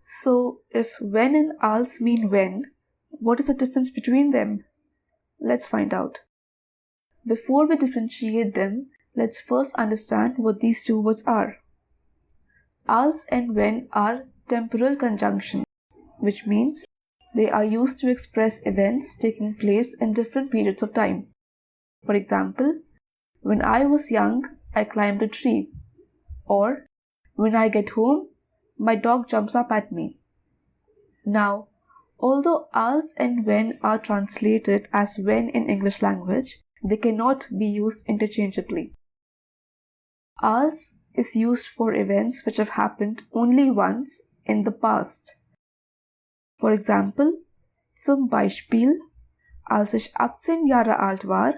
So, if when and als mean when, what is the difference between them? Let's find out. Before we differentiate them, let's first understand what these two words are. Als and when are temporal conjunctions, which means they are used to express events taking place in different periods of time. For example, when I was young, I climbed a tree. Or, when I get home, my dog jumps up at me. Now, although als and when are translated as when in English language, they cannot be used interchangeably. Als is used for events which have happened only once in the past. For example, zum Beispiel, als ich 18 Jahre alt war,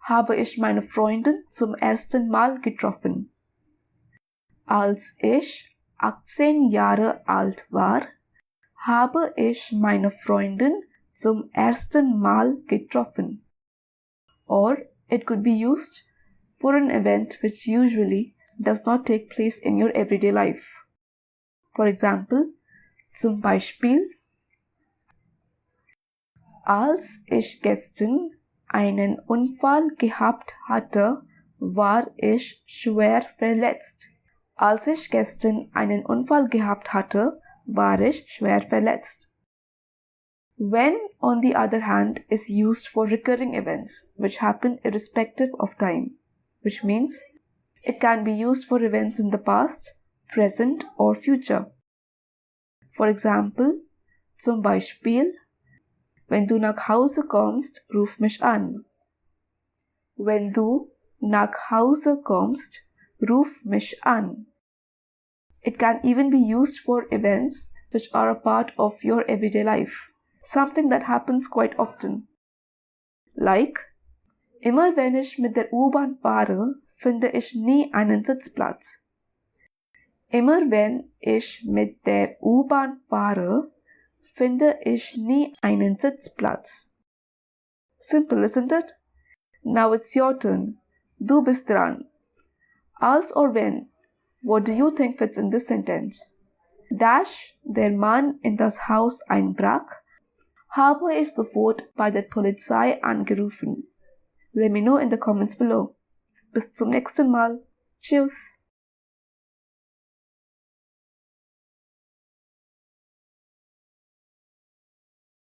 habe ich meine Freundin zum ersten Mal getroffen. Als ich 18 Jahre alt war, habe ich meine Freundin zum ersten Mal getroffen. Or it could be used for an event which usually does not take place in your everyday life. For example, zum Beispiel, als ich gestern einen Unfall gehabt hatte, war ich schwer verletzt. Als ich gestern einen Unfall gehabt hatte, war ich schwer verletzt. When, on the other hand, is used for recurring events which happen irrespective of time, which means it can be used for events in the past, present or future. For example, zum Beispiel, wenn du nach Hause kommst, ruf mich an. Wenn du nach Hause kommst, ruf mich an. It can even be used for events which are a part of your everyday life, something that happens quite often. Like, immer wenn ich mit der U-Bahn fahre, finde ich nie einen Sitzplatz. Immer wenn ich mit der U-Bahn fahre, finde ich nie einen Sitzplatz. Simple, isn't it? Now it's your turn. Du bist dran. Als or when, what do you think fits in this sentence? Dash, der Mann in das Haus einbrach, habe ich sofort bei der Polizei angerufen. Let me know in the comments below. Bis zum nächsten Mal. Tschüss.